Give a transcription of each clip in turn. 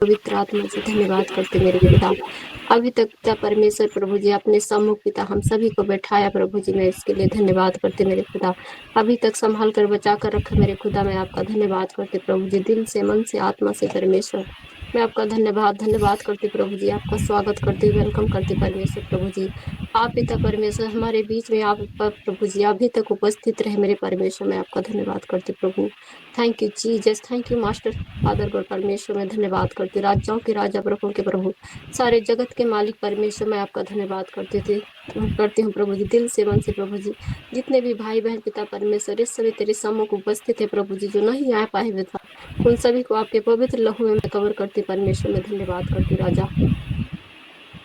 पवित्र आत्मा जी धन्यवाद करते मेरे पिता। अभी तक पिता परमेश्वर प्रभु जी अपने सम्मुख पिता हम सभी को बैठाया प्रभु जी, मैं इसके लिए धन्यवाद करते मेरे खुदा। अभी तक संभाल कर बचा कर रखा मेरे खुदा, मैं आपका धन्यवाद करते प्रभु जी, दिल से मन से आत्मा से परमेश्वर मैं आपका धन्यवाद करती प्रभु जी, आपका स्वागत करती, वेलकम करती परमेश्वर प्रभु जी। आप पिता परमेश्वर हमारे बीच में आप प्रभु जी अभी तक उपस्थित रहे मेरे परमेश्वर, मैं आपका धन्यवाद करती प्रभु। Thank you Jesus, thank you master father God परमेश्वर, मैं धन्यवाद करती, राजाओं के राजा प्रभुओं के प्रभु, सारे जगत के मालिक परमेश्वर, मैं आपका धन्यवाद करती हूँ प्रभु जी, दिल से मन से प्रभु जी। जितने भी भाई बहन पिता परमेश्वर इस समय तेरे सम्मुख उपस्थित है प्रभु जी, जो नहीं आ पाए पिता, उन सभी को आपके पवित्र लहू में मैं कवर करती परमेश्वर, मैं धन्यवाद करती राजा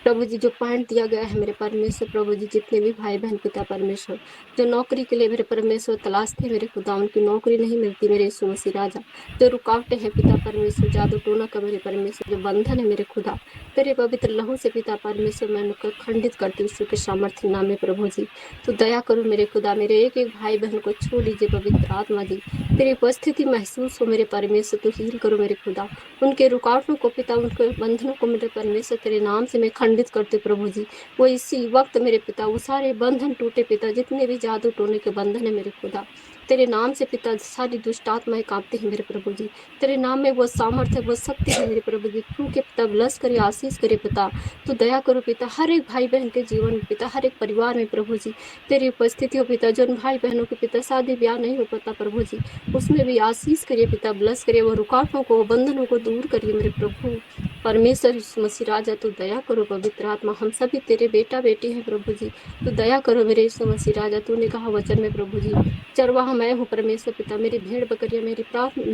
प्रभु जी। जो पॉइंट दिया गया है मेरे परमेश्वर प्रभु जी, जितने भी भाई बहन पिता परमेश्वर जो नौकरी के लिए मेरे परमेश्वर तलाशते मेरे खुदा, उनकी नौकरी नहीं मिलती मेरे यीशु मसीह राजा, जो रुकावटें हैं पिता परमेश्वर, जादू टोना का मेरे परमेश्वर जो बंधन है मेरे खुदा, तेरे पवित्र लहू से पिता परमेश्वर मैं उनको खंडित करती हूँ, के सामर्थ्य नाम में प्रभु जी। तो दया करो मेरे खुदा, मेरे एक एक भाई बहन को छू लीजिए पवित्र आत्मा जी, तेरी उपस्थिति महसूस हो मेरे परमेश्वर, तो हील करो मेरे खुदा, उनके रुकावटों को पिता, उनके बंधनों को मेरे परमेश्वर तेरे नाम से मैं खंडित करते प्रभु जी। वो इसी वक्त मेरे पिता वो सारे बंधन टूटे पिता, जितने भी जादू टोने के बंधन है मेरे खुदा, तेरे नाम से पिता सारी दुष्ट आत्माएं कांपती हैं मेरे प्रभु जी, तेरे नाम में वो सामर्थ्य वो शक्ति है मेरे प्रभु जी, छू के पिता ब्लस करे आशीष करे पिता। तो दया करो पिता हर एक भाई बहन के जीवन में पिता, हर एक परिवार में प्रभु जी तेरी उपस्थिति हो पिता, जो भाई बहनों के पिता शादी ब्याह नहीं हो पाता प्रभु जी, उसमें भी आशीष करिए पिता, ब्लस करिए, वो रुकावटों को बंधनों को दूर करिए मेरे प्रभु परमेश्वर यीशु मसीह राजा। तो दया करो पवित्र आत्मा, हम सभी तेरे बेटा बेटी हैं प्रभु जी, तो दया करो मेरे यीशु मसीह राजा। तूने कहा वचन में प्रभु जी, चरवाहा मैं हूँ परमेश्वर पिता, मेरी भेड़ बकरियां मेरी प्रार्थना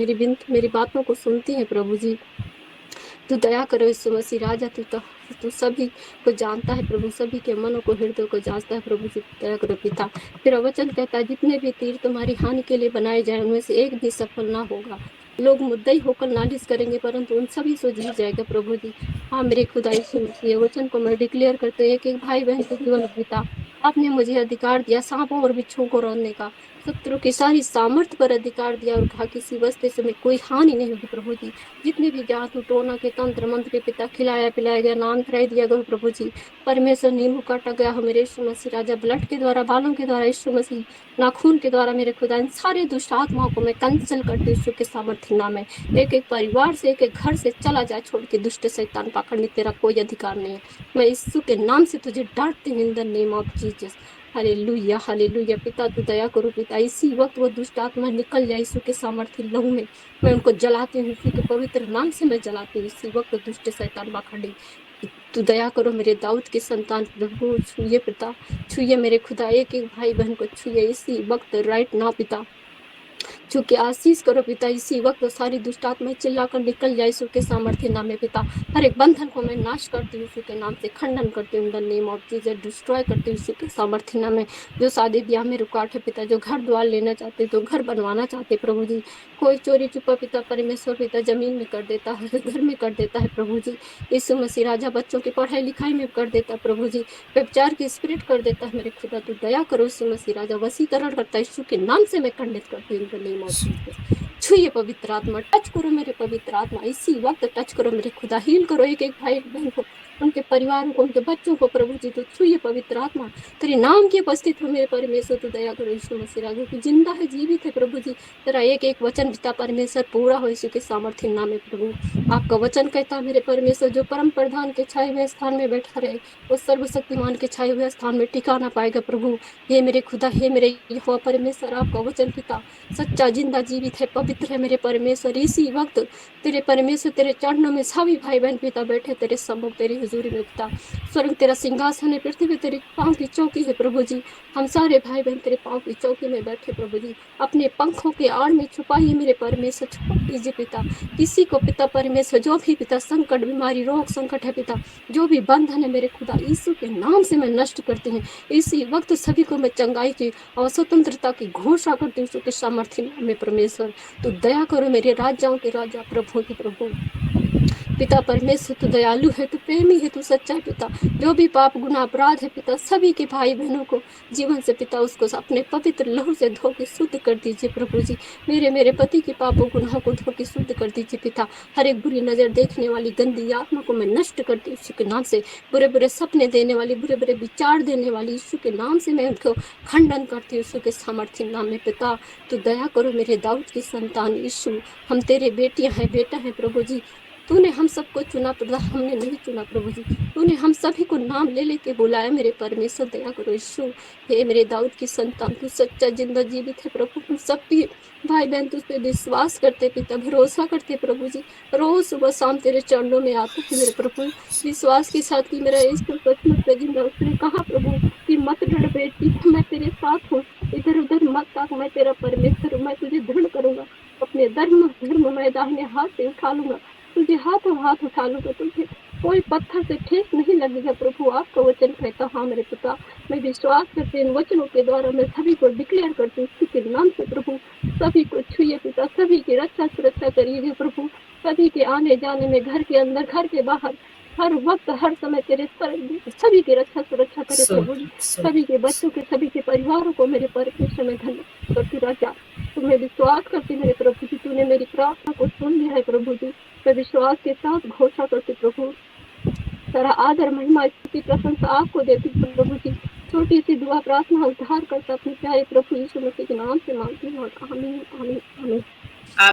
मेरी बातों को सुनती हैं प्रभु जी। तू दया करो यीशु मसीह राजा, तू सभी को जानता है प्रभु, सभी के मनों को हृदय को जांचता है प्रभु जी, दया करो पिता। तेरा वचन कहता है जितने भी तीर तुम्हारी हानि के लिए बनाए जाए उनमें से एक भी सफल ना होगा, लोग मुद्दई होकर नालिश करेंगे परंतु उन सभी से जीत जाएगा प्रभु जी। हाँ मेरे खुदा यीशु मसीह, ये वचन को मैं डिक्लेयर करते एक एक भाई बहन के जीवन में पिता, आपने मुझे अधिकार दिया सांपों और बिच्छुओं को रौंदने का, शत्रु की सारी सामर्थ्य पर अधिकार दिया, और कहा किसी वस्त्र से में कोई हानि नहीं होगी प्रभु जी। जितने भी जादू टोना के तंत्र मंत्र के पिता खिलाया पिलाया गया, नाम कराई दिया गया प्रभु जी, परमेश्वर नींबू काटा गया हो मेरे यीशु मसीह राजा, ब्लड के द्वारा बालों के द्वारा यीशु मसीह नाखून के द्वारा मेरे खुदा, इन सारे दुष्ट आत्माओं को मैं कैंसिल करती हूँ यीशु के सामर्थ्य नाम में। एक एक परिवार से एक एक घर से चला जाए छोड़ के, दुष्ट शैतान पाखंडी, तेरा कोई अधिकार नहीं है, मैं यीशु के नाम से तुझे डांटती हूँ in the name of Jesus. Hallelujah hallelujah पिता, तू दया करो पिता, इसी वक्त वो दुष्ट आत्मा निकल जाए यीशु के सामर्थ्य लहू में, मैं उनको जलाती हूँ यीशु के पवित्र नाम से मैं जलाती हूँ इसी वक्त दुष्ट शैतान पाखंडी। तू दया करो मेरे दाऊद के संतान प्रभु, छुए पिता, छुए मेरे खुदा, एक एक भाई बहन को छुए इसी वक्त राइट ना पिता, चूंकि आशीष करो पिता, इसी वक्त सारी दुष्ट आत्माएं चिल्लाकर निकल जाए यीशु के सामर्थ्य नाम में पिता, हर एक बंधन को मैं नाश करती हूँ यीशु के नाम से, खंडन करती हूँ in the name of Jesus, destroy करती हूँ यीशु के सामर्थ्य नाम में। जो शादी ब्याह में रुकावट है पिता, जो घर द्वार लेना चाहते तो घर बनवाना चाहते प्रभु जी, कोई चोरी छुपा पिता परमेश्वर पिता जमीन में कर देता है, घर में कर देता है प्रभु जी, यीशु मसीह राजा बच्चों की पढ़ाई लिखाई में कर देता है प्रभु जी, व्यभिचार की स्पिरिट कर देता है मेरे खुदा, तू दया करो यीशु मसीह राजा, वसीकरण करता है यीशु के नाम से मैं खंडित करती हूँ in the name of Jesus. छुइए पवित्र आत्मा, टच करो मेरे पवित्र आत्मा, इसी वक्त टच करो मेरे खुदा, हील करो एक एक भाई बहन को, उनके परिवारों को, उनके बच्चों को प्रभु जी, तो छुइए पवित्र आत्मा, तेरे नाम की उपस्थित हो मेरे परमेश्वर, तो दया करो यीशु मसीह राजा, तू जिंदा है जीवित है प्रभु जी, तेरा एक एक वचन पिता परमेश्वर पूरा हो यीशु के सामर्थ्य नाम में प्रभु। आपका वचन कहता है मेरे परमेश्वर, जो परम प्रधान के छाए हुए स्थान में बैठा रहे वो सर्वशक्तिमान के छाए हुए स्थान में टिका ना पाएगा प्रभु। हे मेरे खुदा, हे मेरे यहोवा परमेश्वर, आपका वचन पिता सच्चा जिंदा जीवित है, पवित्र है मेरे परमेश्वर, इसी वक्त तेरे परमेश्वर तेरे चरणों में सभी भाई बहन पिता बैठे तेरे सम्मुख तेरी हुजूरी में पिता, स्वर्ग तेरा सिंहासन है, पृथ्वी तेरे पांव की चौकी है प्रभु जी, हम सारे भाई बहन तेरे पांव की चौकी में बैठे प्रभु जी, अपने पंखों के आड़ में छुपाइए मेरे परमेश्वर, छुपा कीजिए पिता, किसी को पिता परमेश्वर जो भी पिता संकट बीमारी रोग संकट है पिता, जो भी बंधन है मेरे खुदा यीशु के नाम से मैं नष्ट करती हूँ, इसी वक्त सभी को मैं चंगाई की और स्वतंत्रता की घोषणा करती हूँ यीशु के सामर्थ्य नाम में परमेश्वर। तो दया करो मेरे राजाओं के राजा प्रभु के प्रभु पिता परमेश्वर तू दयालु है, तू प्रेमी है, तू सच्चा पिता। जो भी पाप गुनाह अपराध है पिता, सभी के भाई बहनों को जीवन से पिता उसको अपने पवित्र लहू से धो के शुद्ध कर दीजिए प्रभु जी। मेरे पति के पापों गुनाहों को धो के शुद्ध कर दीजिए पिता। हर एक बुरी नजर देखने वाली गंदी आत्मा को मैं नष्ट करती हूँ यीशु के नाम से। बुरे बुरे सपने देने वाली, बुरे बुरे विचार देने वाली यीशु के नाम से मैं उनको खंडन करती हूँ यीशु के सामर्थ्य नाम में पिता। तू दया करो मेरे दाऊद की संतान यीशु, हम तेरे बेटियां हैं, बेटा है प्रभु जी। तूने हम सबको चुना पिता, हमने नहीं चुना प्रभु जी। तूने हम सभी को नाम ले लेके बुलाया मेरे परमेश्वर, दया करो यीशु। हे मेरे दाऊद की संतान, तू सच्चा जिंदा जीवित है प्रभु। हम सब भी भाई बहन तुझ पे विश्वास करते पिता, भरोसा करते प्रभु जी। रोज सुबह शाम तेरे चरणों में आते हैं मेरे प्रभु, विश्वास के साथ कि मेरा यीशु सचमुच में जिंदा। उसने कहा प्रभु कि मत डर बेटी, मैं तेरे साथ हूँ, इधर उधर मत ताक, मैं तेरा परमेश्वर हूँ, मैं तुझे दृढ़ करूंगा, अपने धर्म मैं दाहिने हाथ से उठा लूंगा, तुझे हाथों हाथ उठा लूंगा, तुझे कोई पत्थर से ठेस नहीं लगेगा प्रभु। आपका वचन कहता हाँ मेरे पिता, मैं विश्वास करते इन वचनों के द्वारा मैं सभी को डिक्लेयर करती हूँ उसी के नाम से प्रभु। सभी को छुइए पिता, सभी की रक्षा सुरक्षा करिए प्रभु, सभी के आने जाने में, घर के अंदर घर के बाहर, हर वक्त हर समय तेरे सभी की रक्षा सुरक्षा करे प्रभु जी। सभी के बच्चों के, सभी के परिवारों को मेरे परमेश्वर में धन्यवाद करती राजा। तुम्हें विश्वास करती मेरे प्रभु जी, तूने मेरी प्रार्थना को सुन लिया है प्रभु जी। मैं विश्वास के साथ घोषणा करती प्रभु, सारा आदर महिमा स्तुति प्रशंसा आपको देती प्रभु जी। छोटी सी दुआ प्रार्थना उद्धार करता अपने प्यारे प्रभु यीशु मसीह के नाम से मांगती हूँ, आमीन आमीन आमीन।